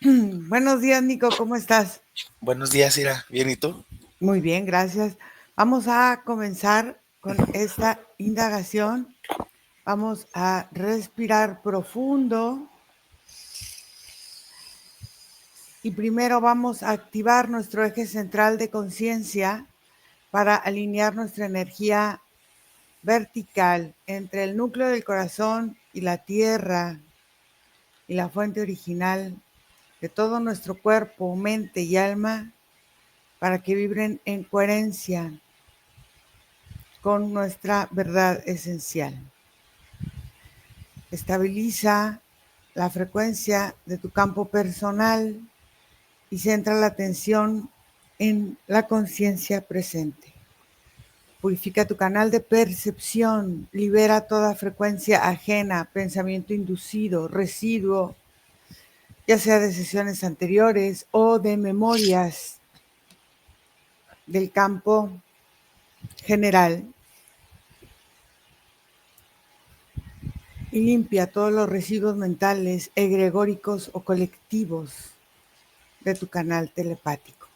Buenos días, Nico, ¿cómo estás? Buenos días, Ira. ¿Bien y tú? Muy bien, gracias. Vamos a comenzar con esta indagación. Vamos a respirar profundo y primero vamos a activar nuestro eje central de conciencia para alinear nuestra energía vertical entre el núcleo del corazón y la tierra y la fuente original de todo nuestro cuerpo, mente y alma para que vibren en coherencia con nuestra verdad esencial. Estabiliza la frecuencia de tu campo personal y centra la atención en la conciencia presente. Purifica tu canal de percepción, libera toda frecuencia ajena, pensamiento inducido, residuo, ya sea de sesiones anteriores o de memorias del campo general, y limpia todos los residuos mentales, egregóricos o colectivos de tu canal telepático.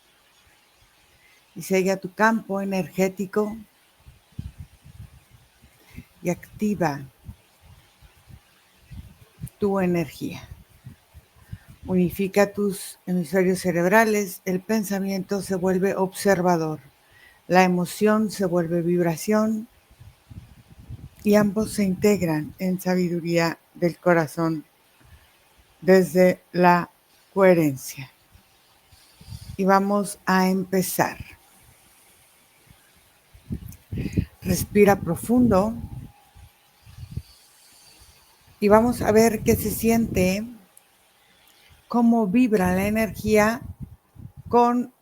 Y sella tu campo energético y activa tu energía. Unifica tus hemisferios cerebrales, el pensamiento se vuelve observador, la emoción se vuelve vibración y ambos se integran en sabiduría del corazón desde la coherencia. Y vamos a empezar. Respira profundo y vamos a ver qué se siente, cómo vibra la energía con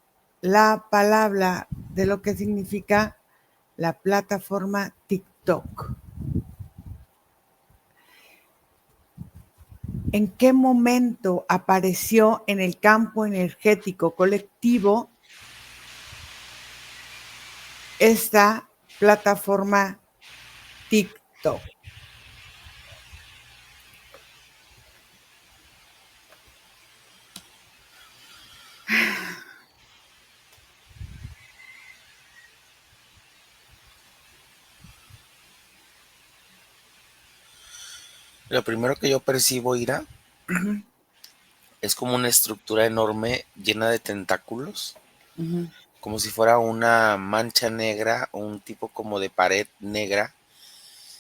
la palabra de lo que significa la plataforma TikTok. ¿En qué momento apareció en el campo energético colectivo esta plataforma TikTok? Lo primero que yo percibo, Ira, Uh-huh, es como una estructura enorme llena de tentáculos, uh-huh, como si fuera una mancha negra o un tipo como de pared negra.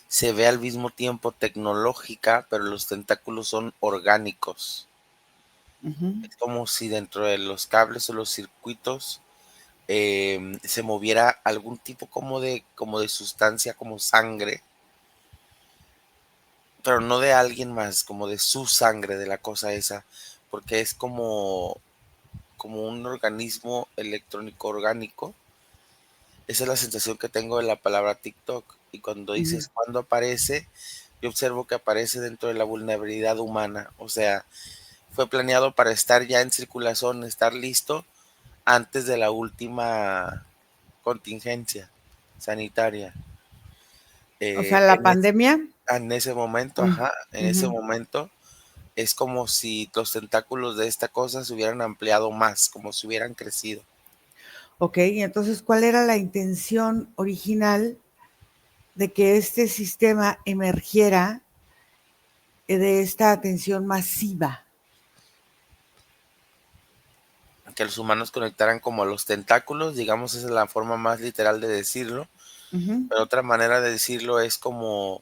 Se ve al mismo tiempo tecnológica, pero los tentáculos son orgánicos. uh-huh. Es como si dentro de los cables o los circuitos se moviera algún tipo como de sustancia, como sangre, pero no de alguien más, como de su sangre, de la cosa esa, porque es como un organismo electrónico orgánico. Esa es la sensación que tengo de la palabra TikTok. Y cuando Uh-huh. dices cuándo aparece, yo observo que aparece dentro de la vulnerabilidad humana. O sea, fue planeado para estar ya en circulación, estar listo antes de la última contingencia sanitaria. O sea, la En, pandemia. en ese momento, Uh-huh. ajá, en ese momento es como si los tentáculos de esta cosa se hubieran ampliado más, como si hubieran crecido. Ok, entonces, ¿cuál era la intención original de que este sistema emergiera de esta atención masiva? Que los humanos conectaran como a los tentáculos, digamos, esa es la forma más literal de decirlo. Uh-huh. Pero otra manera de decirlo es como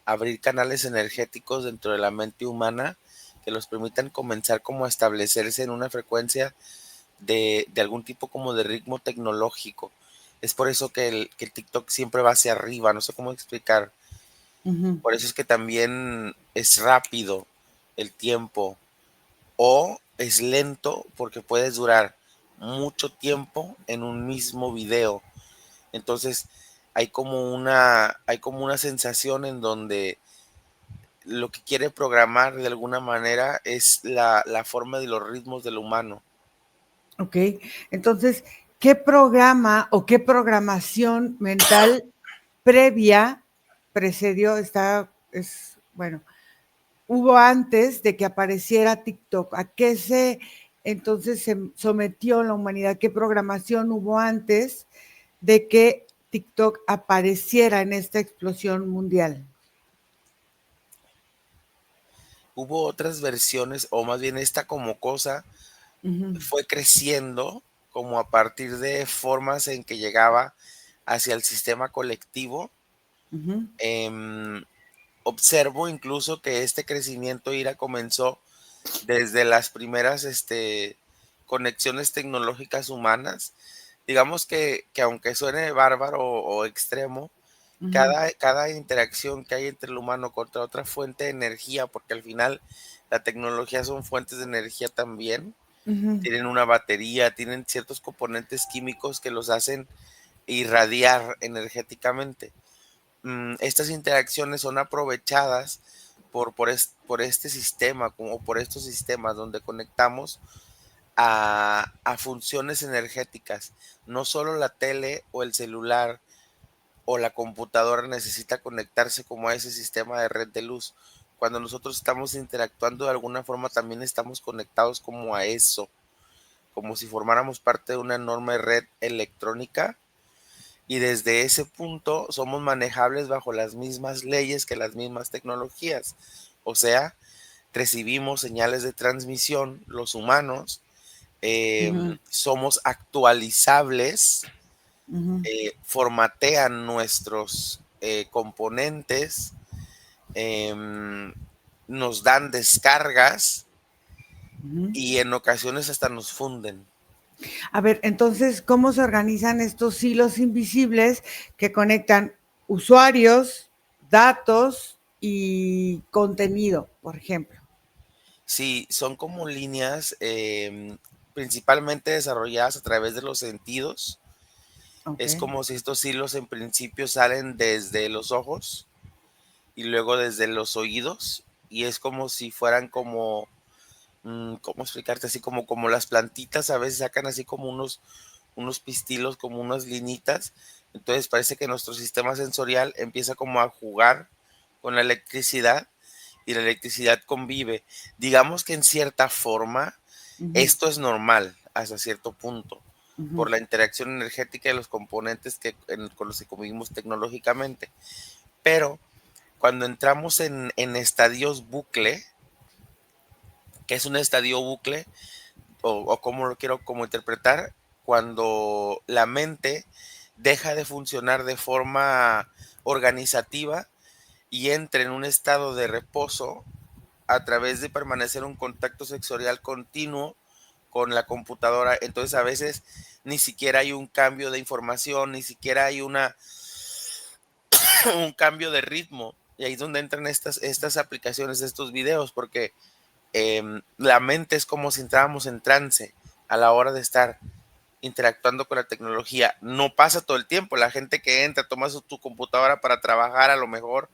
abrir canales energéticos dentro de la mente humana que los permitan comenzar como a establecerse en una frecuencia de algún tipo como de ritmo tecnológico. Es por eso que el TikTok siempre va hacia arriba, no sé cómo explicar. Uh-huh. Por eso es que también es rápido el tiempo o es lento porque puedes durar mucho tiempo en un mismo video. Entonces hay como una sensación en donde lo que quiere programar de alguna manera es la forma de los ritmos del humano. Ok, entonces, ¿qué programa o qué programación mental previa precedió esta, bueno, hubo antes de que apareciera TikTok? ¿A qué entonces se sometió la humanidad? ¿Qué programación hubo antes de que TikTok apareciera en esta explosión mundial? Hubo otras versiones, o más bien esta como cosa Ujú, fue creciendo como a partir de formas en que llegaba hacia el sistema colectivo. ujú, Em, Observo incluso que este crecimiento, Ira, comenzó desde las primeras conexiones tecnológicas humanas. Digamos que aunque suene bárbaro o extremo, ujú, cada interacción que hay entre el humano contra otra fuente de energía, porque al final la tecnología son fuentes de energía también, ujú, tienen una batería, tienen ciertos componentes químicos que los hacen irradiar energéticamente. Estas interacciones son aprovechadas por este sistema, como por estos sistemas donde conectamos a funciones energéticas. No solo la tele o el celular o la computadora necesita conectarse como a ese sistema de red de luz. Cuando nosotros estamos interactuando de alguna forma, también estamos conectados como a eso, como si formáramos parte de una enorme red electrónica, y desde ese punto somos manejables bajo las mismas leyes que las mismas tecnologías. O sea, recibimos señales de transmisión, los humanos ujú, somos actualizables, ujú, formatean nuestros componentes, em, nos dan descargas ujú. y en ocasiones hasta nos funden. A ver, entonces, ¿cómo se organizan estos hilos invisibles que conectan usuarios, datos y contenido, por ejemplo? Sí, son como líneas principalmente desarrolladas a través de los sentidos. Ok. Es como si estos hilos en principio salen desde los ojos y luego desde los oídos, y es como si fueran como, ¿cómo explicarte? Así como las plantitas a veces sacan así como unos pistilos, como unas linitas. Entonces parece que nuestro sistema sensorial empieza como a jugar con la electricidad, y la electricidad convive. Digamos que en cierta forma Ujú, esto es normal hasta cierto punto ujú. por la interacción energética de los componentes con los que convivimos tecnológicamente. Pero cuando entramos en estadios bucle, que es un estadio bucle, o cómo lo quiero como interpretar, cuando la mente deja de funcionar de forma organizativa y entra en un estado de reposo a través de permanecer un contacto sensorial continuo con la computadora. Entonces a veces ni siquiera hay un cambio de información, ni siquiera hay un cambio de ritmo. Y ahí es donde entran estas aplicaciones, estos videos, porque la mente es como si entráramos en trance a la hora de estar interactuando con la tecnología. No pasa todo el tiempo. La gente que entra, toma tu computadora para trabajar, a lo mejor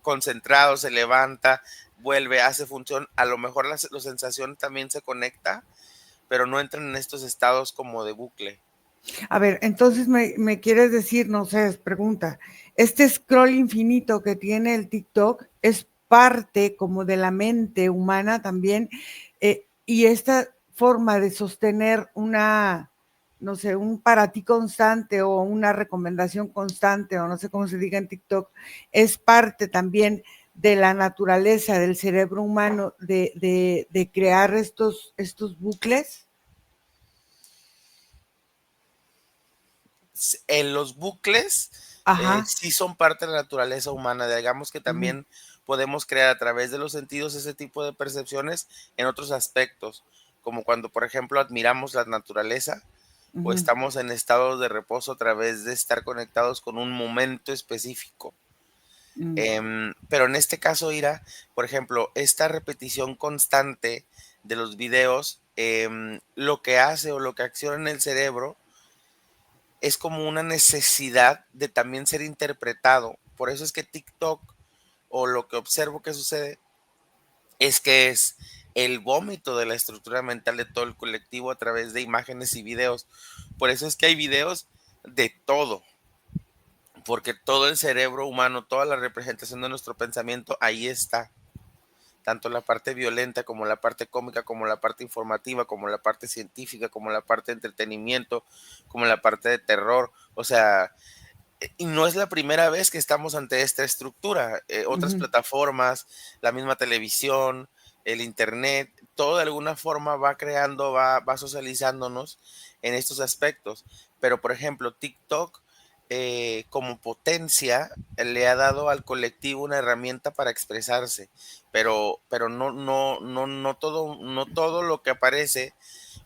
concentrado, se levanta, vuelve, hace función. A lo mejor la sensación también se conecta, pero no entran en estos estados como de bucle. A ver, entonces me quieres decir, no sé, es pregunta, este scroll infinito que tiene el TikTok es parte como de la mente humana también, y esta forma de sostener una, no sé, un para ti constante o una recomendación constante o no sé cómo se diga en TikTok, es parte también de la naturaleza del cerebro humano de crear estos bucles. En los bucles Ajá. sí son parte de la naturaleza humana. Digamos que Uh-huh, también podemos crear a través de los sentidos ese tipo de percepciones en otros aspectos, como cuando, por ejemplo, admiramos la naturaleza o uh-huh. estamos en estado de reposo a través de estar conectados con un momento específico. Mm. Pero en este caso, Ira, por ejemplo, esta repetición constante de los videos, lo que hace o lo que acciona en el cerebro es como una necesidad de también ser interpretado. Por eso es que TikTok, o lo que observo que sucede, es que es el vómito de la estructura mental de todo el colectivo a través de imágenes y videos. Por eso es que hay videos de todo, porque todo el cerebro humano, toda la representación de nuestro pensamiento, ahí está. tanto la parte violenta como la parte cómica, como la parte informativa, como la parte científica, como la parte de entretenimiento, como la parte de terror. O sea, y no es la primera vez que estamos ante esta estructura. Otras Ujú. plataformas, la misma televisión, el internet, todo de alguna forma va creando, va socializándonos en estos aspectos. Pero, por ejemplo, TikTok como potencia le ha dado al colectivo una herramienta para expresarse, pero no todo lo que aparece,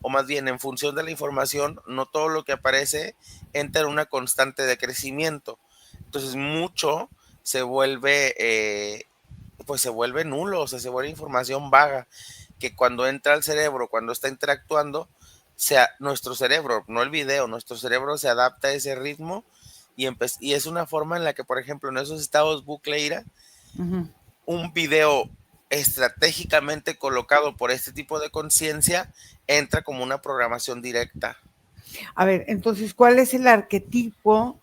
o más bien en función de la información, no todo lo que aparece entra en una constante de crecimiento. Entonces mucho se vuelve, pues se vuelve nulo, o sea, se vuelve información vaga, que cuando entra al cerebro, cuando está interactuando, sea nuestro cerebro, no el video, nuestro cerebro se adapta a ese ritmo y es una forma en la que, por ejemplo, en esos estados bucleira, Ujú. un video estratégicamente colocado por este tipo de conciencia entra como una programación directa. A ver, entonces, ¿cuál es el arquetipo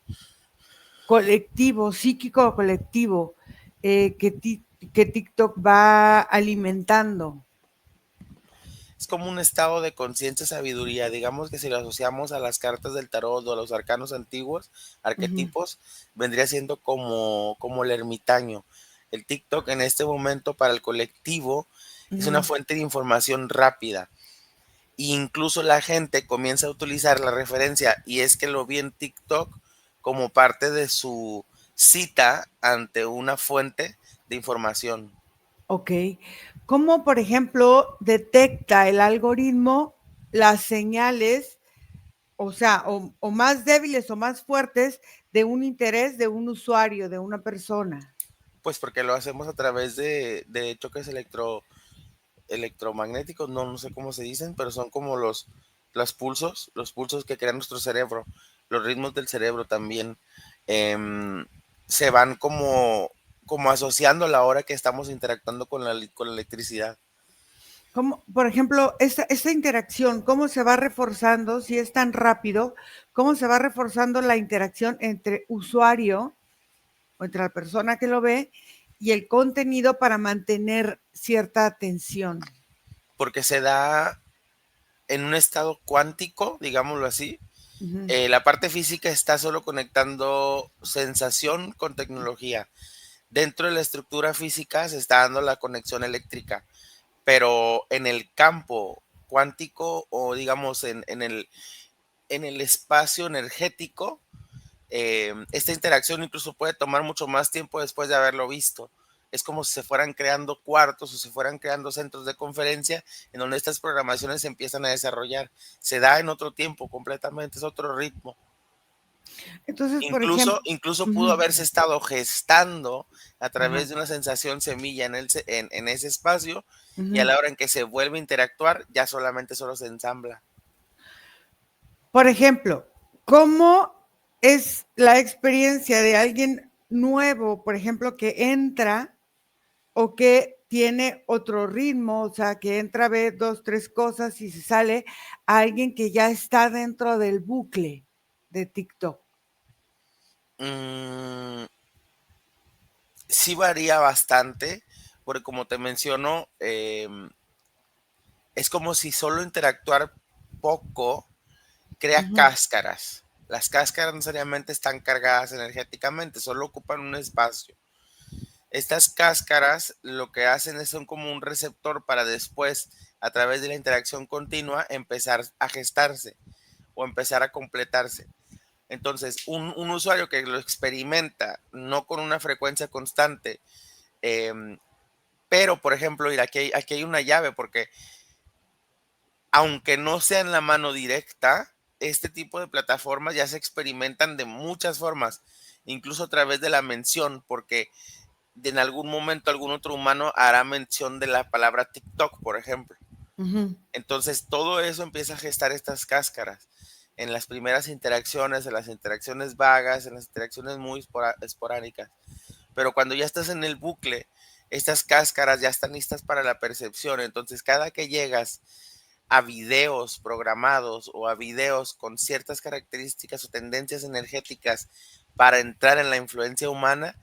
colectivo, psíquico colectivo eh, que, que TikTok va alimentando? Es como un estado de conciencia, sabiduría. Digamos que si lo asociamos a las cartas del tarot o a los arcanos antiguos, Ujú, arquetipos, vendría siendo como el ermitaño. El TikTok en este momento para el colectivo es una ujú. fuente de información rápida. E incluso la gente comienza a utilizar la referencia, y es que lo vi en TikTok, como parte de su cita ante una fuente de información. Ok. ¿Cómo, por ejemplo, detecta el algoritmo las señales, o sea, o más débiles o más fuertes de un interés de un usuario, de una persona? Pues porque lo hacemos a través de choques electromagnéticos, no sé cómo se dicen, pero son como los pulsos que crea nuestro cerebro, los ritmos del cerebro también em, se van como asociando a la hora que estamos interactuando con la electricidad. ¿Cómo, por ejemplo, esta interacción, cómo se va reforzando, si es tan rápido, cómo se va reforzando la interacción entre usuario o entre la persona que lo ve y el contenido para mantener cierta atención? Porque se da en un estado cuántico, digámoslo así. Ujú. La parte física está solo conectando sensación con tecnología. Dentro de la estructura física se está dando la conexión eléctrica, pero en el campo cuántico, o digamos en el espacio energético, esta interacción incluso puede tomar mucho más tiempo después de haberlo visto. Es como si se fueran creando cuartos o se fueran creando centros de conferencia en donde estas programaciones se empiezan a desarrollar. Se da en otro tiempo completamente, es otro ritmo. Entonces, por Incluso, ejemplo, incluso pudo uh-huh, haberse estado gestando a través ajá, de una sensación semilla en ese espacio, y a uh-huh. la hora en que se vuelve a interactuar, ya solamente solo se ensambla. Por ejemplo, ¿cómo es la experiencia de alguien nuevo, por ejemplo, que entra o que tiene otro ritmo, o sea, que entra a ver dos, tres cosas y se sale, a alguien que ya está dentro del bucle de TikTok? Mm, sí varía bastante, porque como te menciono, es como si solo interactuar poco crea Uh-huh, cáscaras. Las cáscaras no necesariamente están cargadas energéticamente, solo ocupan un espacio. Estas cáscaras lo que hacen es son como un receptor para después, a través de la interacción continua, empezar a gestarse o empezar a completarse. Entonces, un usuario que lo experimenta, no con una frecuencia constante, em, pero, por ejemplo, mira, aquí hay una llave, porque aunque no sea en la mano directa, este tipo de plataformas ya se experimentan de muchas formas, incluso a través de la mención, porque en algún momento algún otro humano hará mención de la palabra TikTok, por ejemplo. uh-huh. Entonces todo eso empieza a gestar estas cáscaras en las primeras interacciones, en las interacciones vagas, en las interacciones muy esporádicas. Pero cuando ya estás en el bucle, estas cáscaras ya están listas para la percepción. Entonces cada que llegas a videos programados o a videos con ciertas características o tendencias energéticas para entrar en la influencia humana,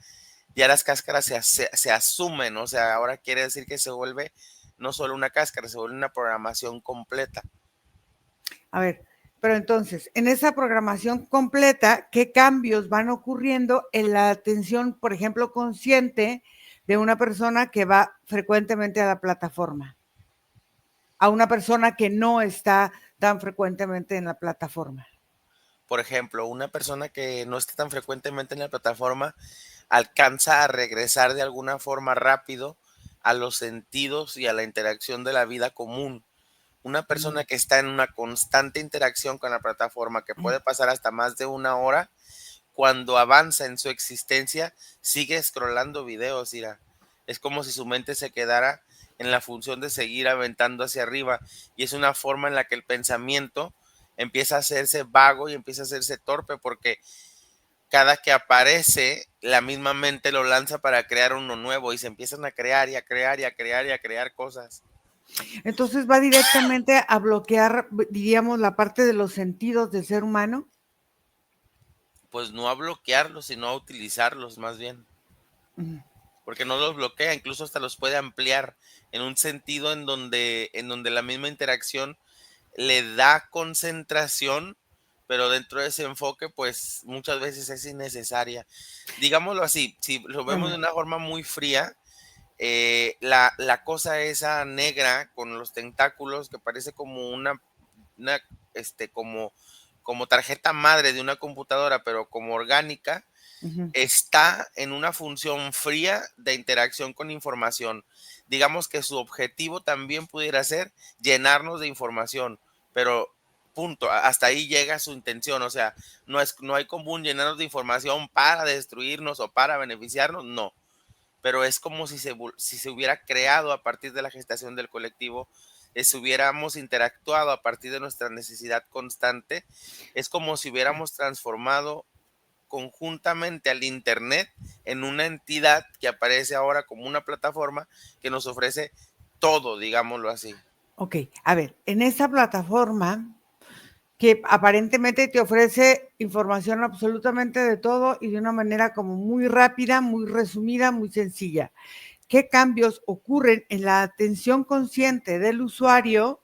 ya las cáscaras se asumen, o sea, ahora quiere decir que se vuelve no solo una cáscara, se vuelve una programación completa. A ver, pero entonces, en esa programación completa, ¿qué cambios van ocurriendo en la atención, por ejemplo, consciente de una persona que va frecuentemente a la plataforma? A una persona que no está tan frecuentemente en la plataforma. Por ejemplo, una persona que no está tan frecuentemente en la plataforma alcanza a regresar de alguna forma rápido a los sentidos y a la interacción de la vida común. Una persona que está en una constante interacción con la plataforma, que puede pasar hasta más de una hora, cuando avanza en su existencia, sigue scrollando videos, Ira. Es como si su mente se quedara en la función de seguir aventando hacia arriba. Y es una forma en la que el pensamiento empieza a hacerse vago y empieza a hacerse torpe, porque cada que aparece, la misma mente lo lanza para crear uno nuevo y se empiezan a crear y a crear y a crear y a crear cosas. Entonces va directamente a bloquear, diríamos, la parte de los sentidos del ser humano. Pues no a bloquearlos, sino a utilizarlos más bien. Porque no los bloquea, incluso hasta los puede ampliar en un sentido en donde la misma interacción le da concentración, pero dentro de ese enfoque, pues muchas veces es innecesaria. Digámoslo así, si lo vemos de Bueno, una forma muy fría, la cosa esa negra con los tentáculos que parece como una como, como tarjeta madre de una computadora, pero como orgánica, está en una función fría de interacción con información. Digamos que su objetivo también pudiera ser llenarnos de información, pero punto, hasta ahí llega su intención, o sea, no hay común llenarnos de información para destruirnos o para beneficiarnos, no, pero es como si se hubiera creado a partir de la gestación del colectivo, si hubiéramos interactuado a partir de nuestra necesidad constante, es como si hubiéramos transformado conjuntamente al Internet en una entidad que aparece ahora como una plataforma que nos ofrece todo, digámoslo así. ok, a ver, en esa plataforma que aparentemente te ofrece información absolutamente de todo y de una manera como muy rápida, muy resumida, muy sencilla. ¿Qué cambios ocurren en la atención consciente del usuario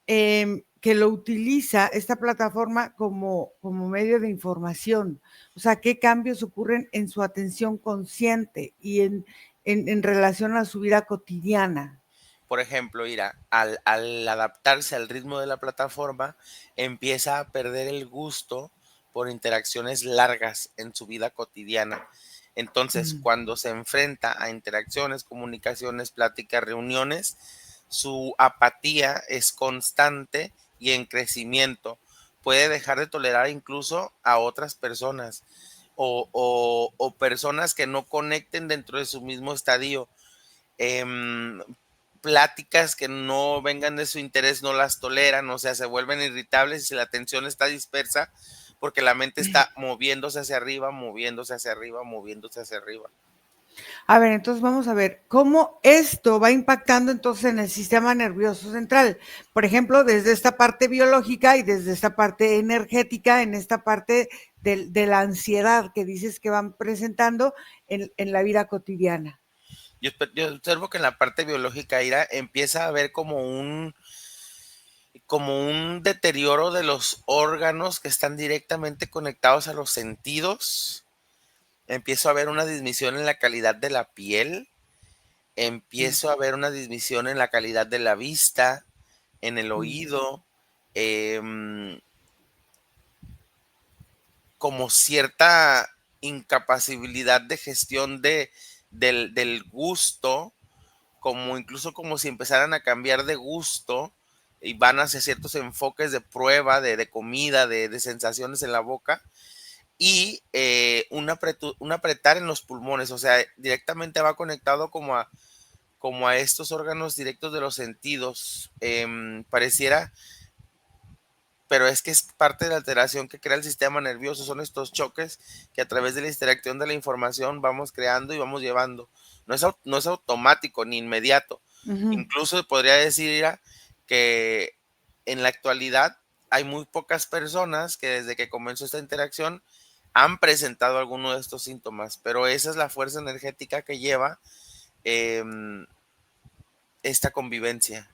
que lo utiliza esta plataforma como medio de información? O sea, ¿qué cambios ocurren en su atención consciente y en relación a su vida cotidiana? Por ejemplo, Ira, al adaptarse al ritmo de la plataforma, empieza a perder el gusto por interacciones largas en su vida cotidiana. Entonces, Mm. cuando se enfrenta a interacciones, comunicaciones, pláticas, reuniones, su apatía es constante y en crecimiento. Puede dejar de tolerar incluso a otras personas o personas que no conecten dentro de su mismo estadio. Em, Pláticas que no vengan de su interés no las toleran, o sea, se vuelven irritables y si la atención está dispersa porque la mente está moviéndose hacia arriba, moviéndose hacia arriba, moviéndose hacia arriba. A ver, entonces vamos a ver cómo esto va impactando entonces en el sistema nervioso central. Por ejemplo, desde esta parte biológica y desde esta parte energética, en esta parte de la ansiedad que dices que van presentando en la vida cotidiana. Yo observo que en la parte biológica, Ira, empieza a haber como un deterioro de los órganos que están directamente conectados a los sentidos. Empiezo a ver una disminución en la calidad de la piel, Mm, empiezo a ver una disminución en la calidad de la vista, en el mm, oído, em, como cierta incapacidad de gestión del gusto, como incluso como si empezaran a cambiar de gusto y van hacia ciertos enfoques de prueba, de comida, de sensaciones en la boca y un apretar en los pulmones, o sea, directamente va conectado como a estos órganos directos de los sentidos. Pareciera, pero es que es parte de la alteración que crea el sistema nervioso, son estos choques que a través de la interacción de la información vamos creando y vamos llevando. No es automático ni inmediato. ujú. Incluso podría decir Ira, que en la actualidad hay muy pocas personas que desde que comenzó esta interacción han presentado alguno de estos síntomas, pero esa es la fuerza energética que lleva esta convivencia.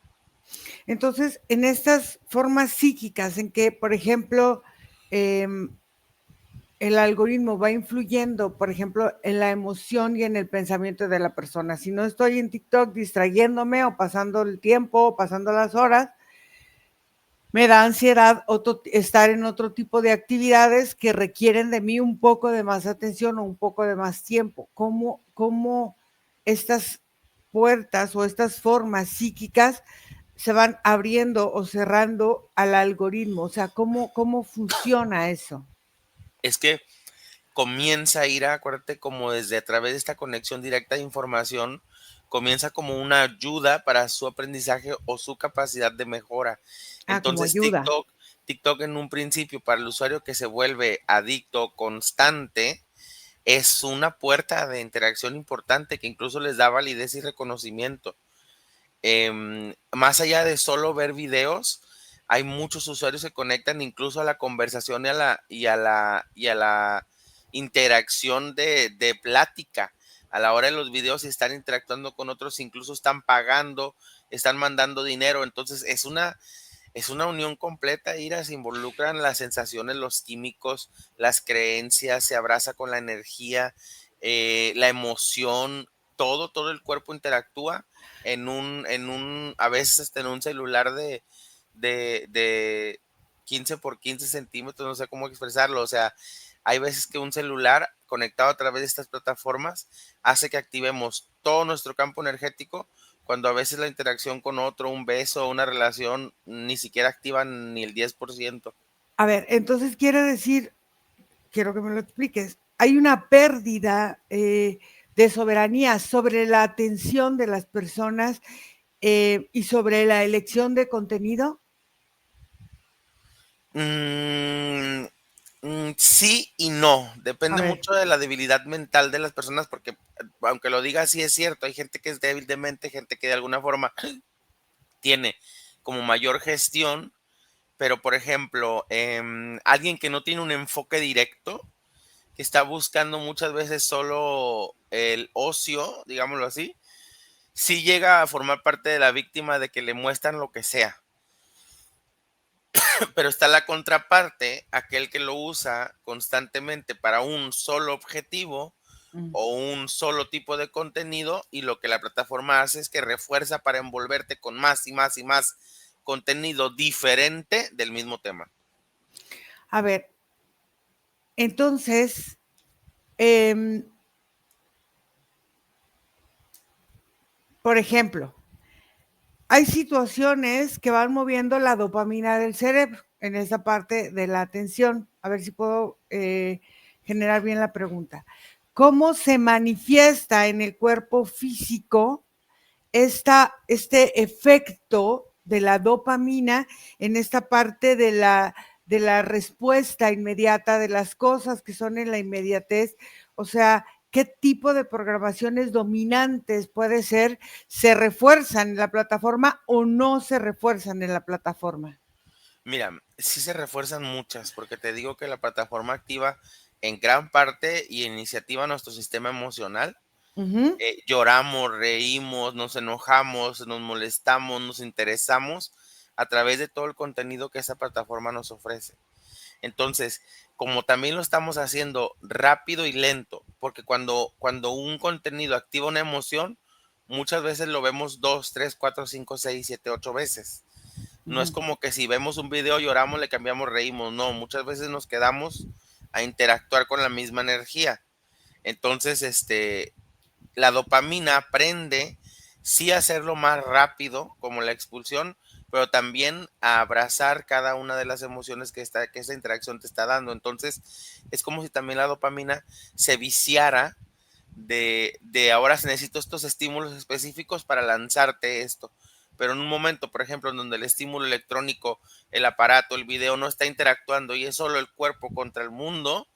Entonces, en estas formas psíquicas en que, por ejemplo, el algoritmo va influyendo, por ejemplo, en la emoción y en el pensamiento de la persona. Si no estoy en TikTok distrayéndome o pasando el tiempo o pasando las horas, me da ansiedad estar en otro tipo de actividades que requieren de mí un poco de más atención o un poco de más tiempo. ¿Cómo estas puertas o estas formas psíquicas se van abriendo o cerrando al algoritmo? O sea, ¿cómo funciona eso? Es que comienza a ir, acuérdate, como desde a través de esta conexión directa de información, comienza como una ayuda para su aprendizaje o su capacidad de mejora. Como Entonces, ayuda. TikTok en un principio para el usuario que se vuelve adicto constante, es una puerta de interacción importante que incluso les da validez y reconocimiento. Más allá de solo ver videos, hay muchos usuarios que conectan incluso a la conversación y a la interacción de plática. A la hora de los videos están interactuando con otros, incluso están pagando, están mandando dinero. Entonces es una unión completa, Ira, se involucran las sensaciones, los químicos, las creencias, se abraza con la energía, la emoción, todo el cuerpo interactúa a veces hasta en un celular de 15 por 15 centímetros, no sé cómo expresarlo, o sea, hay veces que un celular conectado a través de estas plataformas hace que activemos todo nuestro campo energético cuando a veces la interacción con otro, un beso, una relación, ni siquiera activan ni el 10%. A ver, entonces quiere decir, quiero que me lo expliques, hay una pérdida de soberanía sobre la atención de las personas y sobre la elección de contenido. Sí y no, A depende ver, mucho de la debilidad mental de las personas, porque aunque lo diga sí es cierto, hay gente que es débil de mente, gente que de alguna forma tiene como mayor gestión, pero por ejemplo, alguien que no tiene un enfoque directo, que está buscando muchas veces solo el ocio, digámoslo así, sí llega a formar parte de la víctima de que le muestran lo que sea. Pero está la contraparte, aquel que lo usa constantemente para un solo objetivo o un solo tipo de contenido, y lo que la plataforma hace es que refuerza para envolverte con más y más y más contenido diferente del mismo tema. a ver, entonces, eh, por ejemplo, hay situaciones que van moviendo la dopamina del cerebro en esa parte de la atención. A ver si puedo generar bien la pregunta. ¿Cómo se manifiesta en el cuerpo físico este efecto de la dopamina en esta parte de la respuesta inmediata de las cosas que son en la inmediatez? O sea, ¿qué tipo de programaciones dominantes puede ser? ¿Se refuerzan en la plataforma o no se refuerzan en la plataforma? Mira, sí se refuerzan muchas, porque te digo que la plataforma activa en gran parte y iniciativa nuestro sistema emocional. Ujú. Lloramos, reímos, nos enojamos, nos molestamos, nos interesamos a través de todo el contenido que esa plataforma nos ofrece. Entonces, como también lo estamos haciendo rápido y lento, porque cuando un contenido activa una emoción, muchas veces lo vemos 2, 3, 4, 5, 6, 7, 8 veces. No es Ujú. como que si vemos un video, lloramos, le cambiamos, reímos. No, muchas veces nos quedamos a interactuar con la misma energía. Entonces, la dopamina aprende sí a hacerlo más rápido, como la expulsión, pero también a abrazar cada una de las emociones que esta interacción te está dando. Entonces, es como si también la dopamina se viciara de ahora necesito estos estímulos específicos para lanzarte esto. Pero en un momento, por ejemplo, en donde el estímulo electrónico, el aparato, el video no está interactuando y es solo el cuerpo contra el mundo,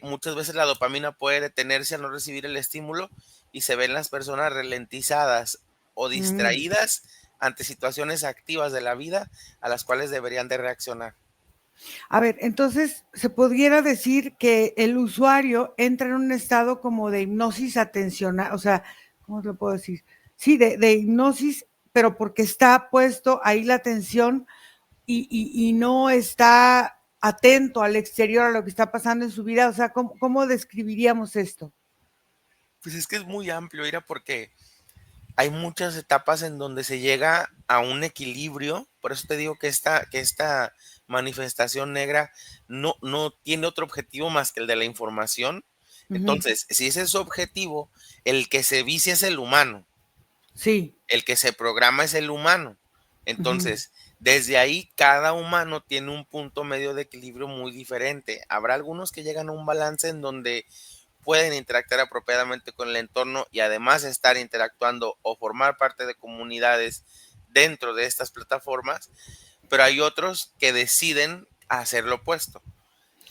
muchas veces la dopamina puede detenerse al no recibir el estímulo y se ven las personas ralentizadas o Mm. distraídas ante situaciones activas de la vida a las cuales deberían de reaccionar. A ver, entonces se pudiera decir que el usuario entra en un estado como de hipnosis atencional, o sea, ¿cómo lo puedo decir? Sí, de hipnosis, pero porque está puesto ahí la atención y no está atento al exterior, a lo que está pasando en su vida. O sea, ¿cómo describiríamos esto? Pues es que es muy amplio, Ira, porque hay muchas etapas en donde se llega a un equilibrio. Por eso te digo que esta manifestación negra no tiene otro objetivo más que el de la información. Ujú. Entonces, si ese es su objetivo, el que se vicia es el humano, Sí. el que se programa es el humano. Ujú. Entonces, desde ahí cada humano tiene un punto medio de equilibrio muy diferente. Habrá algunos que llegan a un balance en donde pueden interactuar apropiadamente con el entorno y además estar interactuando o formar parte de comunidades dentro de estas plataformas, pero hay otros que deciden hacer lo opuesto,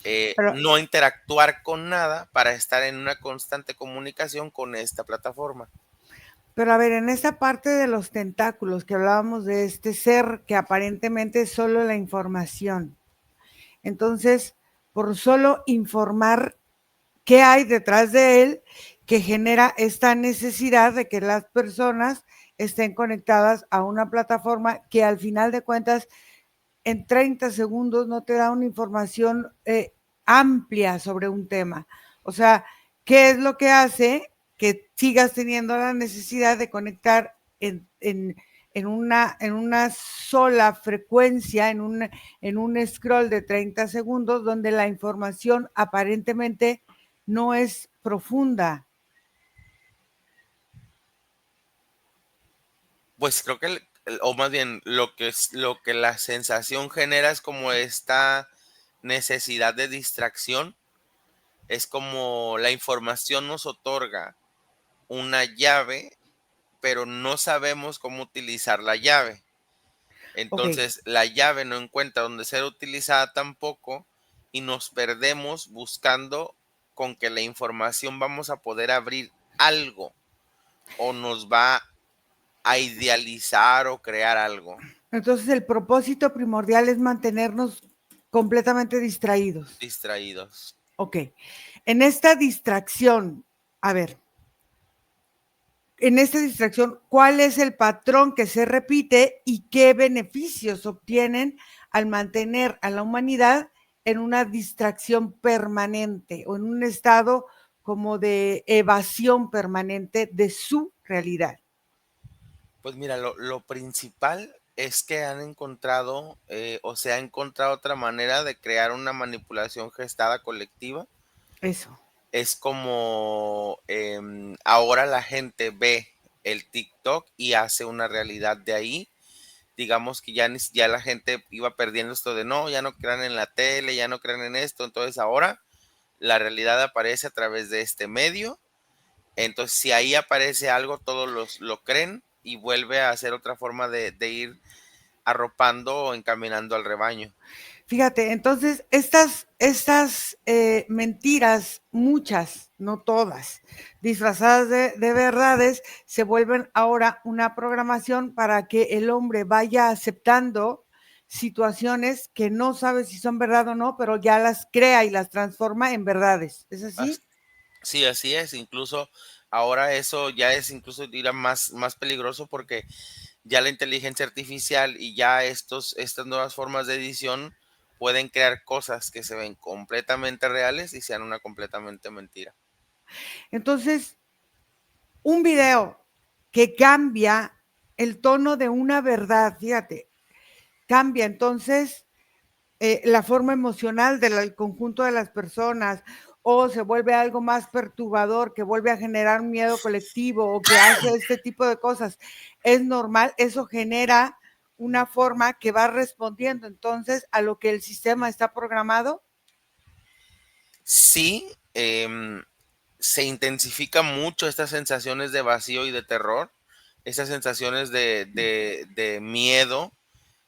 Pero, no interactuar con nada para estar en una constante comunicación con esta plataforma. pero a ver, en esta parte de los tentáculos que hablábamos de este ser que aparentemente es solo la información. Entonces, por solo informar qué hay detrás de él que genera esta necesidad de que las personas estén conectadas a una plataforma que al final de cuentas en 30 segundos no te da una información amplia sobre un tema. O sea, ¿qué es lo que hace que sigas teniendo la necesidad de conectar en una sola frecuencia, en un scroll de 30 segundos, donde la información aparentemente no es profunda? Pues creo que, o más bien, lo que la sensación genera es como esta necesidad de distracción, es como la información nos otorga una llave, pero no sabemos cómo utilizar la llave. Ok, Entonces, la llave no encuentra dónde ser utilizada tampoco y nos perdemos buscando con que la información vamos a poder abrir algo o nos va a idealizar o crear algo. entonces el propósito primordial es mantenernos completamente distraídos. Distraídos. Ok, en esta distracción, a ver, en esta distracción, ¿cuál es el patrón que se repite y qué beneficios obtienen al mantener a la humanidad en una distracción permanente o en un estado como de evasión permanente de su realidad? Pues mira, lo principal es que han encontrado o se ha encontrado otra manera de crear una manipulación gestada colectiva. Eso. Es como ahora la gente ve el TikTok y hace una realidad de ahí. Digamos que ya la gente iba perdiendo esto de no, ya no crean en la tele, ya no crean en esto. Entonces ahora la realidad aparece a través de este medio. Entonces si ahí aparece algo, todos lo creen y vuelve a ser otra forma de ir arropando o encaminando al rebaño. Fíjate, entonces estas mentiras, muchas, no todas, disfrazadas de verdades, se vuelven ahora una programación para que el hombre vaya aceptando situaciones que no sabe si son verdad o no, pero ya las crea y las transforma en verdades. ¿Es así? Sí, así es. Incluso ahora eso ya es incluso dirá más peligroso porque ya la inteligencia artificial y ya estas nuevas formas de edición pueden crear cosas que se ven completamente reales y sean una completamente mentira. Entonces, un video que cambia el tono de una verdad, fíjate, cambia entonces la forma emocional del conjunto de las personas, o se vuelve algo más perturbador que vuelve a generar un miedo colectivo o que hace este tipo de cosas. Es normal, eso genera una forma que va respondiendo entonces a lo que el sistema está programado. Sí, se intensifica mucho estas sensaciones de vacío y de terror, estas sensaciones de miedo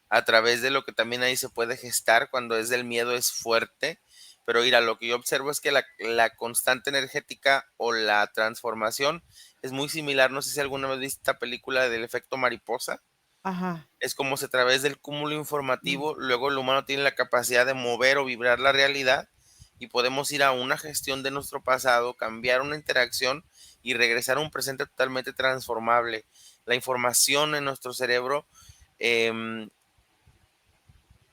a través de lo que también ahí se puede gestar cuando es del miedo es fuerte. Pero mira, lo que yo observo es que la constante energética o la transformación es muy similar. No sé si alguna vez viste esta película del efecto mariposa. Ajá. Es como si a través del cúmulo informativo, luego el humano tiene la capacidad de mover o vibrar la realidad y podemos ir a una gestión de nuestro pasado, cambiar una interacción y regresar a un presente totalmente transformable. La información en nuestro cerebro em,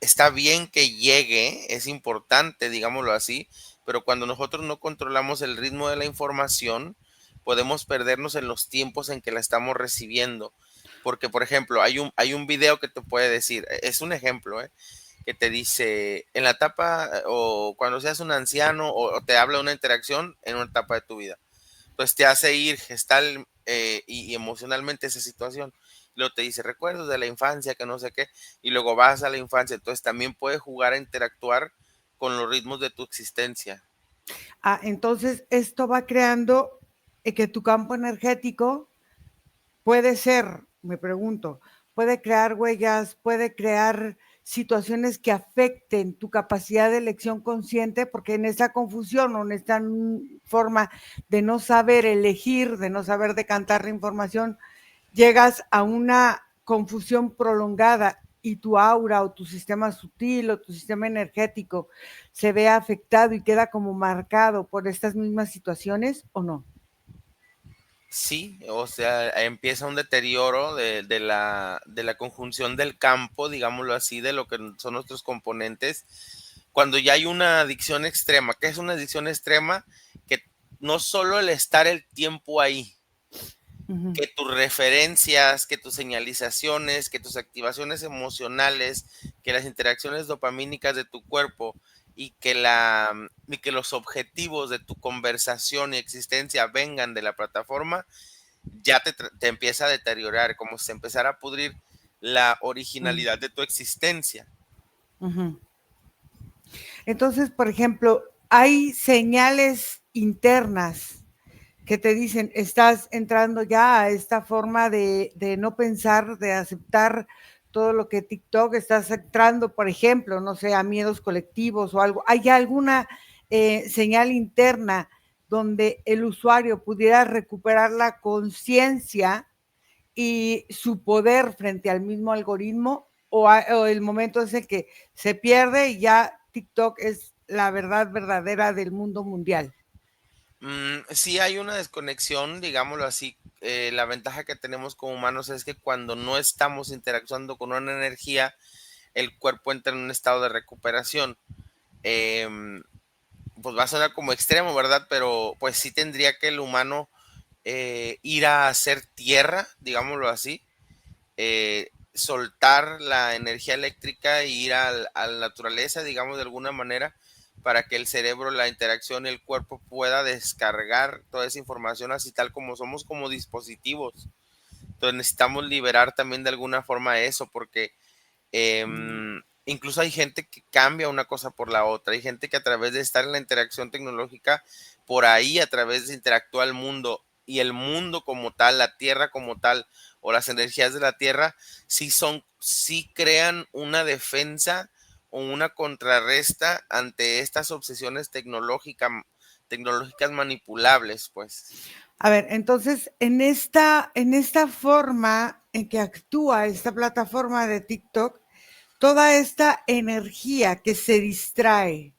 está bien que llegue, es importante, digámoslo así, pero cuando nosotros no controlamos el ritmo de la información, podemos perdernos en los tiempos en que la estamos recibiendo. Porque, por ejemplo, hay un video que te puede decir, es un ejemplo, que te dice, en la etapa o cuando seas un anciano o te habla de una interacción en una etapa de tu vida, pues te hace ir gestal y emocionalmente esa situación. Luego te dice recuerdos de la infancia, que no sé qué, y luego vas a la infancia. Entonces también puedes jugar a interactuar con los ritmos de tu existencia. Entonces esto va creando que tu campo energético puede ser, me pregunto, puede crear huellas, puede crear situaciones que afecten tu capacidad de elección consciente, porque en esa confusión o en esta forma de no saber elegir, de no saber decantar la información, llegas a una confusión prolongada y tu aura o tu sistema sutil o tu sistema energético se ve afectado y queda como marcado por estas mismas situaciones o no. Sí, o sea, empieza un deterioro de la conjunción del campo, digámoslo así, de lo que son nuestros componentes. Cuando ya hay una adicción extrema, ¿qué es una adicción extrema? Que no solo el estar el tiempo ahí, Ujú. que tus referencias, que tus señalizaciones, que tus activaciones emocionales, que las interacciones dopamínicas de tu cuerpo y que los objetivos de tu conversación y existencia vengan de la plataforma, ya te empieza a deteriorar, como si empezara a pudrir la Mm. originalidad de tu existencia. Ujú. Entonces, por ejemplo, hay señales internas que te dicen, estás entrando ya a esta forma de no pensar, de aceptar todo lo que TikTok, estás entrando, por ejemplo, no sé, a miedos colectivos o algo. ¿Hay alguna señal interna donde el usuario pudiera recuperar la conciencia y su poder frente al mismo algoritmo? O el momento es el que se pierde y ya TikTok es la verdad verdadera del mundo mundial? Sí hay una desconexión, digámoslo así. La ventaja que tenemos como humanos es que cuando no estamos interactuando con una energía, el cuerpo entra en un estado de recuperación. Em, pues va a sonar como extremo, ¿verdad? Pero pues sí tendría que el humano ir a hacer tierra, digámoslo así, soltar la energía eléctrica e ir a la naturaleza, digamos de alguna manera, para que el cerebro, la interacción, el cuerpo pueda descargar toda esa información así tal como somos como dispositivos. Entonces necesitamos liberar también de alguna forma eso, porque incluso hay gente que cambia una cosa por la otra. Hay gente que a través de estar en la interacción tecnológica, por ahí a través de interactuar el mundo y el mundo como tal, la tierra como tal, o las energías de la tierra, sí crean una defensa o una contrarresta ante estas obsesiones tecnológicas manipulables, pues. A ver, entonces, en esta forma en que actúa esta plataforma de TikTok, toda esta energía que se distrae,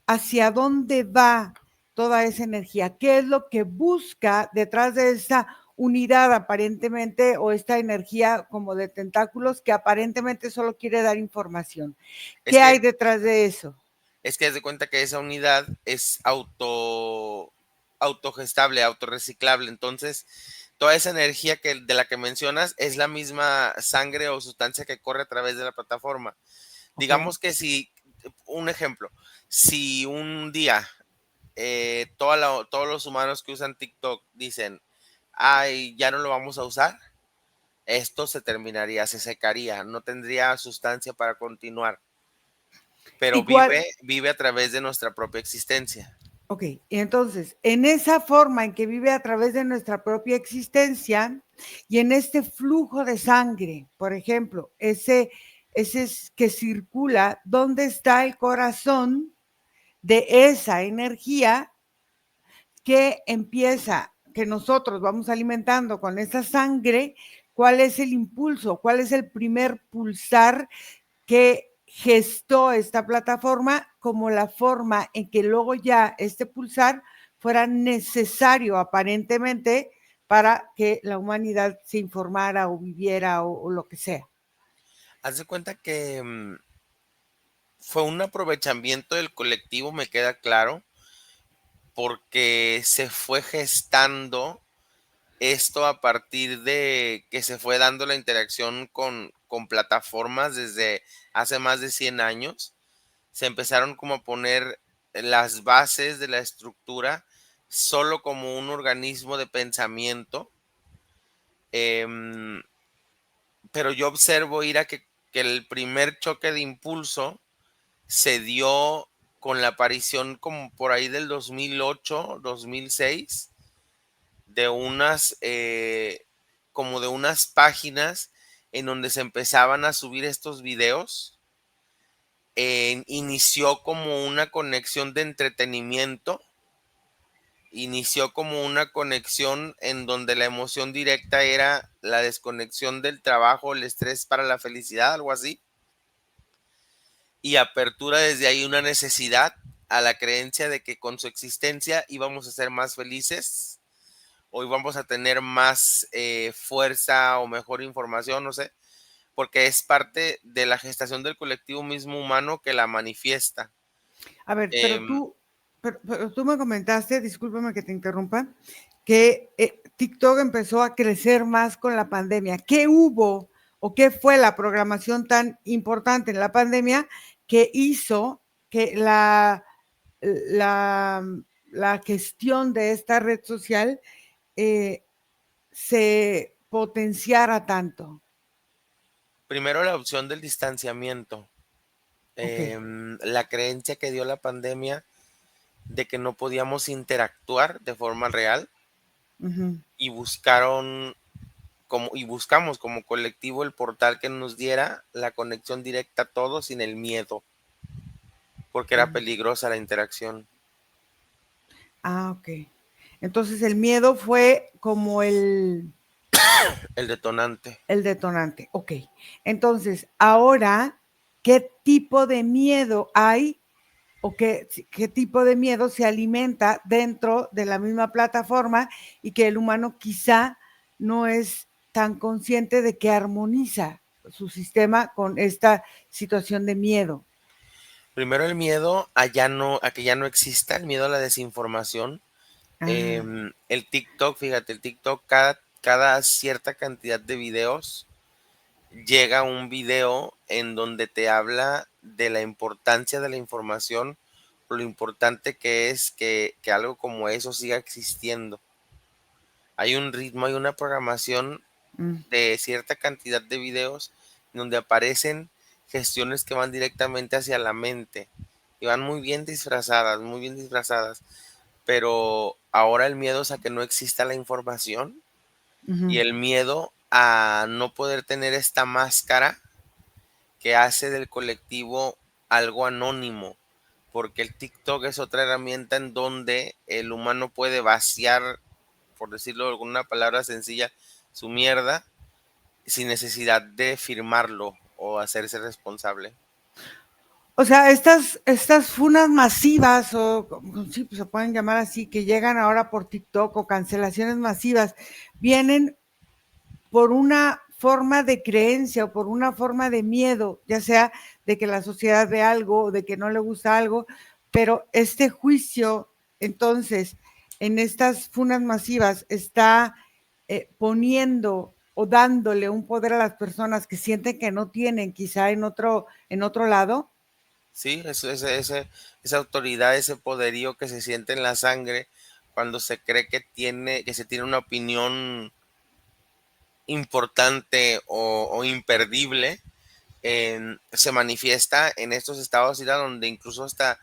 ¿hacia dónde va toda esa energía? ¿Qué es lo que busca detrás de esa unidad aparentemente o esta energía como de tentáculos que aparentemente solo quiere dar información? Es ¿Qué hay que detrás de eso? Es que haz de cuenta que esa unidad es autogestable, autorreciclable. Entonces, toda esa energía de la que mencionas es la misma sangre o sustancia que corre a través de la plataforma. ¿Ok? Digamos que si, un ejemplo, si un día todos los humanos que usan TikTok dicen, ay, ya no lo vamos a usar, esto se terminaría, se secaría, no tendría sustancia para continuar, pero ¿Y cuál, vive a través de nuestra propia existencia. Ok, y entonces, en esa forma en que vive a través de nuestra propia existencia y en este flujo de sangre, por ejemplo, ese que circula, ¿dónde está el corazón de esa energía que empieza, que nosotros vamos alimentando con esa sangre? ¿cuál es el impulso? ¿Cuál es el primer pulsar que gestó esta plataforma como la forma en que luego ya este pulsar fuera necesario aparentemente para que la humanidad se informara o viviera o lo que sea? Haz de cuenta que fue un aprovechamiento del colectivo, me queda claro, porque se fue gestando esto a partir de que se fue dando la interacción con plataformas desde hace más de 100 años. Se empezaron como a poner las bases de la estructura solo como un organismo de pensamiento. em, pero yo observo, Ira, que el primer choque de impulso se dio con la aparición como por ahí del 2008, 2006, de como de unas páginas en donde se empezaban a subir estos videos. Inició como una conexión de entretenimiento, inició como una conexión en donde la emoción directa era la desconexión del trabajo, el estrés para la felicidad, algo así, y apertura desde ahí una necesidad a la creencia de que con su existencia íbamos a ser más felices o íbamos a tener más fuerza o mejor información, no sé, porque es parte de la gestación del colectivo mismo humano que la manifiesta. A ver, Em, pero tú me comentaste, discúlpame que te interrumpa, que TikTok empezó a crecer más con la pandemia. ¿Qué hubo o qué fue la programación tan importante en la pandemia que hizo que la, la gestión de esta red social eh, se potenciara tanto? Primero la opción del distanciamiento, Ok. la creencia que dio la pandemia de que no podíamos interactuar de forma real Ujú, y buscamos como colectivo el portal que nos diera la conexión directa a todos sin el miedo, porque era ujú. peligrosa la interacción. Ah, ok. Entonces el miedo fue como El detonante. el detonante. Ok. Entonces, ahora, ¿qué tipo de miedo hay o qué tipo de miedo se alimenta dentro de la misma plataforma y que el humano quizá no es tan consciente de que armoniza su sistema con esta situación de miedo? Primero el miedo a que ya no exista, el miedo a la desinformación. Ah, El TikTok, fíjate, el TikTok, cada cierta cantidad de videos llega un video en donde te habla de la importancia de la información, lo importante que es que algo como eso siga existiendo. Hay un ritmo, hay una programación mm, de cierta cantidad de videos donde aparecen gestiones que van directamente hacia la mente y van muy bien disfrazadas, pero ahora el miedo es a que no exista la información y ujú. el miedo a no poder tener esta máscara que hace del colectivo algo anónimo, porque el TikTok es otra herramienta en donde el humano puede vaciar, por decirlo de alguna palabra sencilla, su mierda sin necesidad de firmarlo o hacerse responsable. O sea, estas funas masivas, sí, pues se pueden llamar así, que llegan ahora por TikTok o cancelaciones masivas, vienen por una forma de creencia o por una forma de miedo, ya sea de que la sociedad ve algo o de que no le gusta algo, pero este juicio, entonces, en estas funas masivas está poniendo o dándole un poder a las personas que sienten que no tienen quizá en otro lado. Sí, esa autoridad, ese poderío que se siente en la sangre cuando se cree que se tiene una opinión importante o imperdible, se manifiesta en estos estados ira donde incluso hasta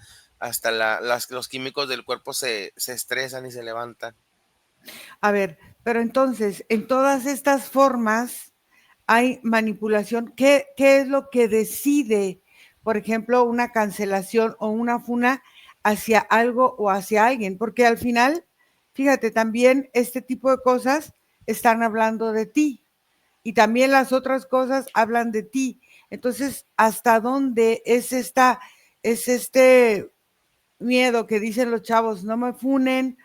los químicos del cuerpo se estresan y se levantan. A ver, pero entonces, en todas estas formas hay manipulación. ¿Qué es lo que decide, por ejemplo, una cancelación o una funa hacia algo o hacia alguien? Porque al final, fíjate, también este tipo de cosas están hablando de ti. y también las otras cosas hablan de ti. Entonces, ¿hasta dónde es este miedo que dicen los chavos, no me funen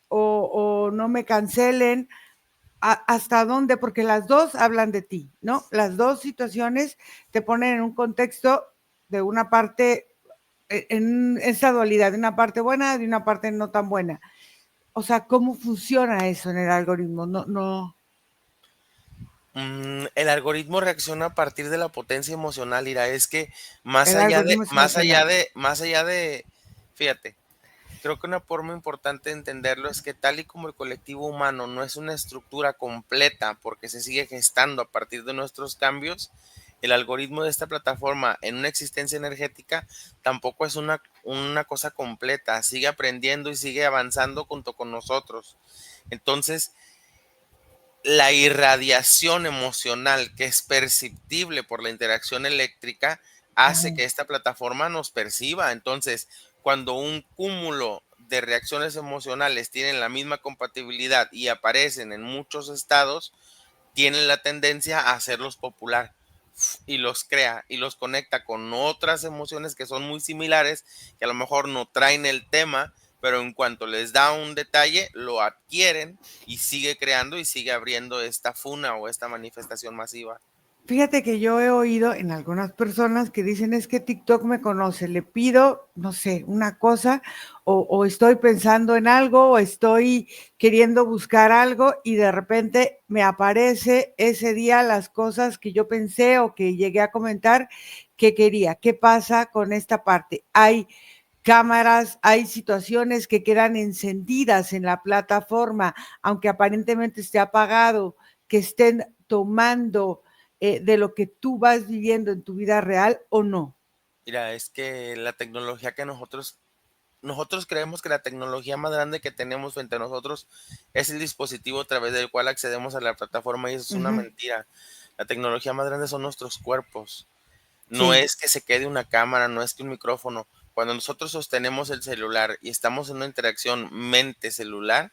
o no me cancelen? ¿Hasta dónde? Porque las dos hablan de ti, ¿no? Las dos situaciones te ponen en un contexto de una parte, en esa dualidad, de una parte buena, de una parte no tan buena. O sea, ¿cómo funciona eso en el algoritmo? No, no. El algoritmo reacciona a partir de la potencia emocional, Ira. Es que El algoritmo es emocional. fíjate, creo que una forma importante de entenderlo es que tal y como el colectivo humano no es una estructura completa porque se sigue gestando a partir de nuestros cambios, el algoritmo de esta plataforma en una existencia energética tampoco es una cosa completa, sigue aprendiendo y sigue avanzando junto con nosotros. Entonces, la irradiación emocional que es perceptible por la interacción eléctrica hace que esta plataforma nos perciba. Entonces, cuando un cúmulo de reacciones emocionales tienen la misma compatibilidad y aparecen en muchos estados, tienen la tendencia a hacerlos popular y los crea y los conecta con otras emociones que son muy similares, que a lo mejor no traen el tema, pero en cuanto les da un detalle, lo adquieren y sigue creando y sigue abriendo esta funa o esta manifestación masiva. Fíjate que yo he oído en algunas personas que dicen es que TikTok me conoce, le pido, no sé, una cosa o estoy pensando en algo o estoy queriendo buscar algo y de repente me aparece ese día las cosas que yo pensé o que llegué a comentar que quería. ¿Qué pasa con esta parte? Hay cámaras, hay situaciones que quedan encendidas en la plataforma, aunque aparentemente esté apagado, que estén tomando de lo que tú vas viviendo en tu vida real o no. Mira, es que la tecnología que nosotros creemos que la tecnología más grande que tenemos frente a nosotros es el dispositivo a través del cual accedemos a la plataforma y eso es una Ujú. mentira. La tecnología más grande son nuestros cuerpos. No Sí, es que se quede una cámara, no es que un micrófono. Cuando nosotros sostenemos el celular y estamos en una interacción mente-celular,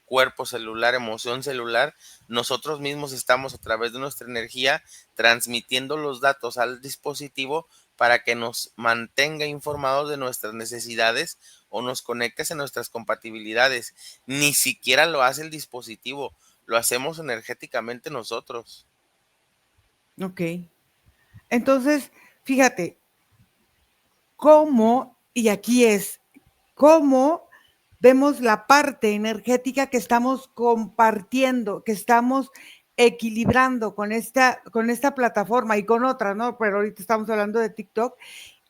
cuerpo celular, emoción celular, nosotros mismos estamos a través de nuestra energía transmitiendo los datos al dispositivo para que nos mantenga informados de nuestras necesidades o nos conectes a nuestras compatibilidades. Ni siquiera lo hace el dispositivo, lo hacemos energéticamente nosotros. ok. Entonces, fíjate, cómo, y aquí es, cómo vemos la parte energética que estamos compartiendo, que estamos equilibrando con esta plataforma y con otras, ¿no? Pero ahorita estamos hablando de TikTok.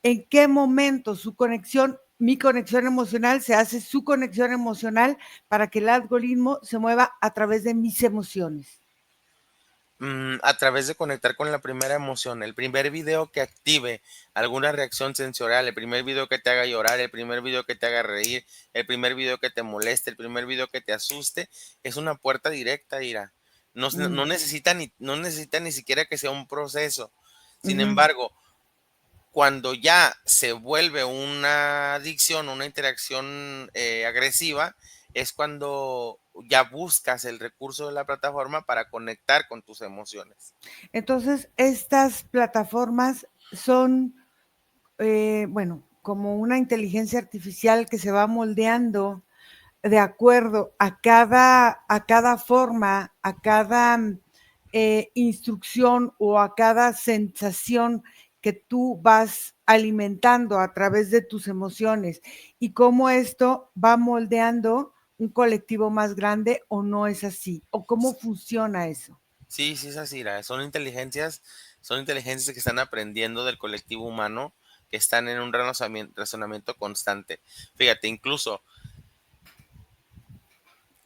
¿En qué momento su conexión, mi conexión emocional, se hace su conexión emocional para que el algoritmo se mueva a través de mis emociones? A través de conectar con la primera emoción, el primer video que active alguna reacción sensorial, el primer video que te haga llorar, el primer video que te haga reír, el primer video que te moleste, el primer video que te asuste, es una puerta directa, Ira. No, Mm, no necesita ni siquiera que sea un proceso. Sin ujú. embargo, cuando ya se vuelve una adicción, una interacción agresiva, es cuando ya buscas el recurso de la plataforma para conectar con tus emociones. Entonces, estas plataformas son, bueno, como una inteligencia artificial que se va moldeando de acuerdo a cada forma, a cada instrucción o a cada sensación que tú vas alimentando a través de tus emociones y cómo esto va moldeando un colectivo más grande o no es así, o cómo funciona eso. Sí, sí, es así. Son inteligencias que están aprendiendo del colectivo humano, que están en un razonamiento constante. Fíjate, incluso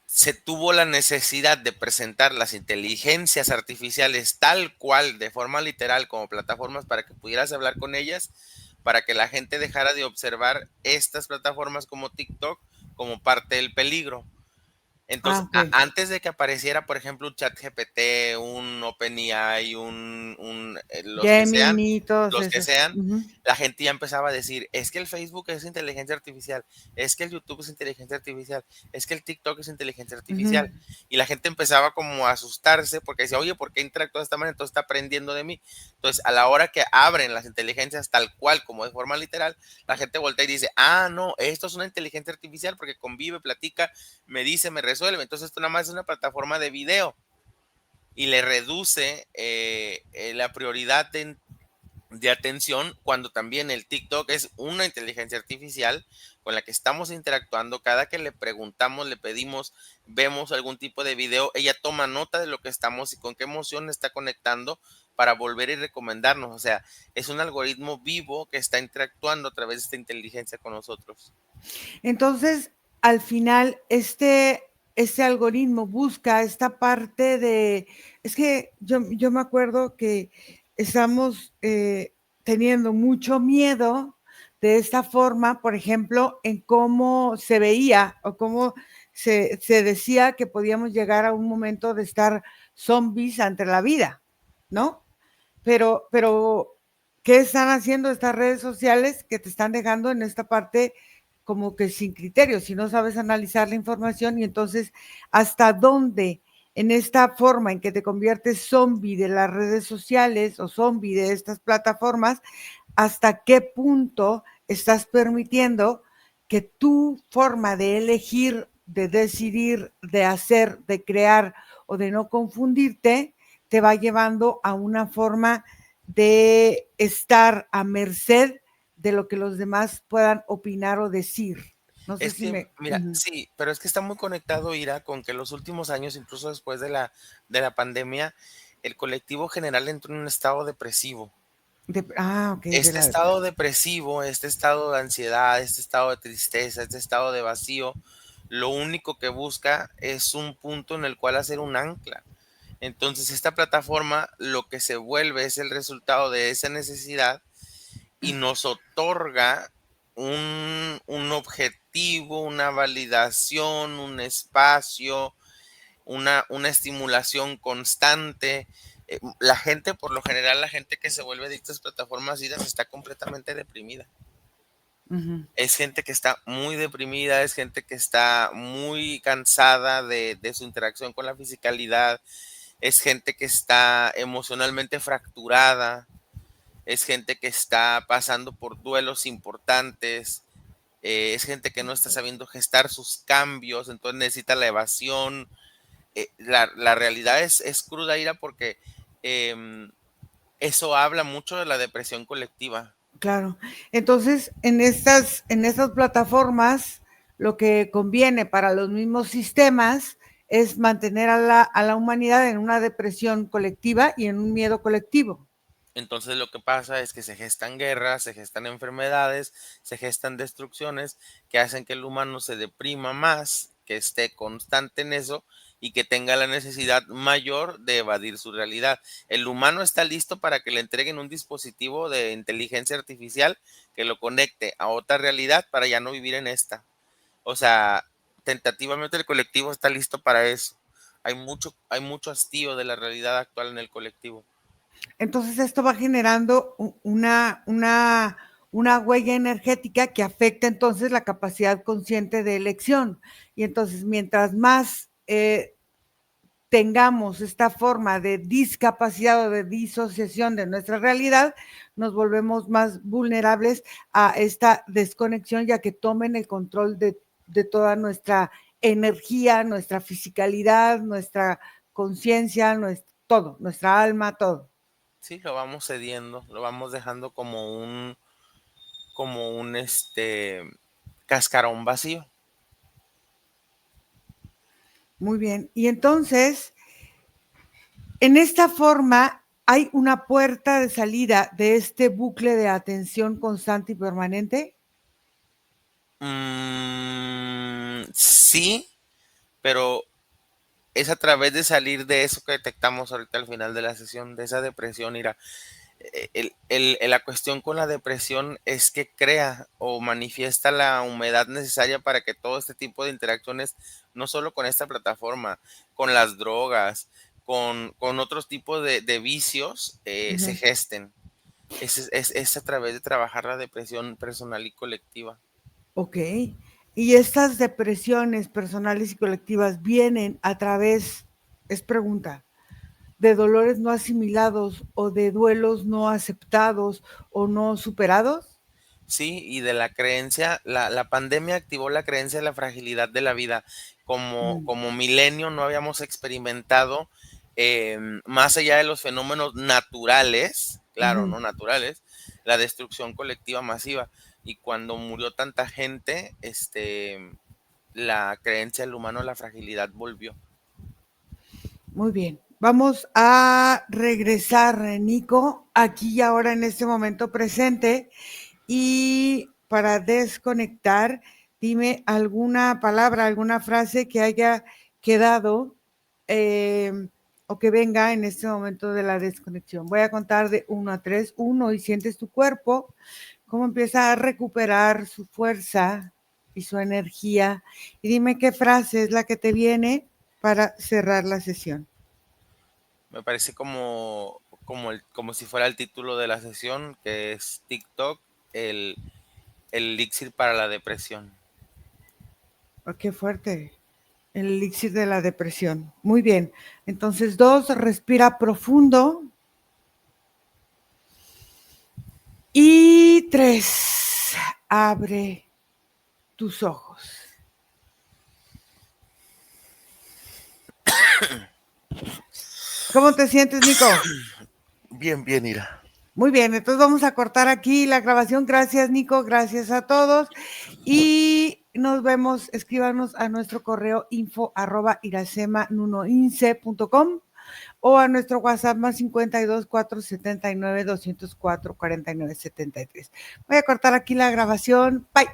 se tuvo la necesidad de presentar las inteligencias artificiales tal cual, de forma literal, como plataformas para que pudieras hablar con ellas, para que la gente dejara de observar estas plataformas como TikTok como parte del peligro. Ah, Entonces, ok. antes de que apareciera, por ejemplo, un ChatGPT, un OpenAI, Gemini, todos los que esos. sean, Ujú, la gente ya empezaba a decir, es que el Facebook es inteligencia artificial, es que el YouTube es inteligencia artificial, es que el TikTok es inteligencia ujú. artificial. Y la gente empezaba como a asustarse porque decía, oye, ¿por qué interactúa de esta manera? Entonces está aprendiendo de mí. Entonces, a la hora que abren las inteligencias tal cual, como de forma literal, la gente voltea y dice, ah, no, esto es una inteligencia artificial porque convive, platica, me dice, me resuelve. Entonces, esto nada más es una plataforma de video y le reduce la prioridad de atención cuando también el TikTok es una inteligencia artificial con la que estamos interactuando. Cada que le preguntamos, le pedimos, vemos algún tipo de video, ella toma nota de lo que estamos y con qué emoción está conectando para volver y recomendarnos. O sea, es un algoritmo vivo que está interactuando a través de esta inteligencia con nosotros. Entonces, al final, este algoritmo busca esta parte de, es que yo me acuerdo que estamos teniendo mucho miedo de esta forma, por ejemplo, en cómo se veía o cómo se decía que podíamos llegar a un momento de estar zombies ante la vida, ¿no? Pero, ¿qué están haciendo estas redes sociales que te están dejando en esta parte como que sin criterio, si no sabes analizar la información y entonces hasta dónde en esta forma en que te conviertes zombie de las redes sociales o zombie de estas plataformas, hasta qué punto estás permitiendo que tu forma de elegir, de decidir, de hacer, de crear o de no confundirte, te va llevando a una forma de estar a merced de lo que los demás puedan opinar o decir. No sé Es si que, me... mira, sí, pero es que está muy conectado, Ira, con que los últimos años, incluso después de la pandemia, el colectivo general entró en un estado depresivo. Ok, de Este la... estado depresivo, este estado de ansiedad, este estado de tristeza, este estado de vacío, lo único que busca es un punto en el cual hacer un ancla. Entonces, esta plataforma lo que se vuelve es el resultado de esa necesidad y nos otorga un objetivo, una validación, un espacio, una estimulación constante. La gente, por lo general, la gente que se vuelve adicta a estas plataformas IDAS está completamente deprimida. Ujú. Es gente que está muy deprimida, es gente que está muy cansada de su interacción con la fisicalidad, es gente que está emocionalmente fracturada, es gente que está pasando por duelos importantes, es gente que no está sabiendo gestar sus cambios, entonces necesita la evasión. La realidad es cruda, Ira, porque eso habla mucho de la depresión colectiva. Claro. Entonces, en estas plataformas, lo que conviene para los mismos sistemas es mantener a la humanidad en una depresión colectiva y en un miedo colectivo. Entonces lo que pasa es que se gestan guerras, se gestan enfermedades, se gestan destrucciones que hacen que el humano se deprima más, que esté constante en eso y que tenga la necesidad mayor de evadir su realidad. El humano está listo para que le entreguen un dispositivo de inteligencia artificial que lo conecte a otra realidad para ya no vivir en esta. O sea, tentativamente el colectivo está listo para eso. Hay mucho hastío de la realidad actual en el colectivo. Entonces, esto va generando una huella energética que afecta entonces la capacidad consciente de elección. Y entonces, mientras más tengamos esta forma de discapacidad o de disociación de nuestra realidad, nos volvemos más vulnerables a esta desconexión, ya que tomen el control de toda nuestra energía, nuestra fisicalidad, nuestra conciencia, todo, nuestra alma, todo. Sí, lo vamos cediendo, lo vamos dejando como un cascarón vacío. Muy bien. Y entonces, en esta forma, hay una puerta de salida de este bucle de atención constante y permanente. Sí, pero es a través de salir de eso que detectamos ahorita al final de la sesión, de esa depresión, Ira. La cuestión con la depresión es que crea o manifiesta la humedad necesaria para que todo este tipo de interacciones, no solo con esta plataforma, con las drogas, con otros tipos de vicios, se Ujú. gesten. Es a través de trabajar la depresión personal y colectiva. Ok. Y estas depresiones personales y colectivas vienen a través, es pregunta, de dolores no asimilados o de duelos no aceptados o no superados. Sí, y de la creencia, la pandemia activó la creencia de la fragilidad de la vida. Mm, Como milenio no habíamos experimentado, más allá de los fenómenos naturales, claro, ujú. no naturales, la destrucción colectiva masiva. Y cuando murió tanta gente, la creencia del humano, la fragilidad volvió. Muy bien. Vamos a regresar, Nico, aquí y ahora en este momento presente. Y para desconectar, dime alguna palabra, alguna frase que haya quedado eh, o que venga en este momento de la desconexión. Voy a contar de 1 a 3. 1, y sientes tu cuerpo, cómo empieza a recuperar su fuerza y su energía. Y dime qué frase es la que te viene para cerrar la sesión. Me parece como si fuera el título de la sesión, que es TikTok, el, el elixir para la depresión. Oh, qué fuerte. El elixir de la depresión. Muy bien. Entonces, 2, respira profundo. Y 3, abre tus ojos. ¿Cómo te sientes, Nico? Bien, bien, Ira. Muy bien, entonces vamos a cortar aquí la grabación. Gracias, Nico, gracias a todos. Y nos vemos, escríbanos a nuestro correo info@iracemanunoince.com o a nuestro WhatsApp más 52 479 204 49 73. Voy a cortar aquí la grabación. Bye.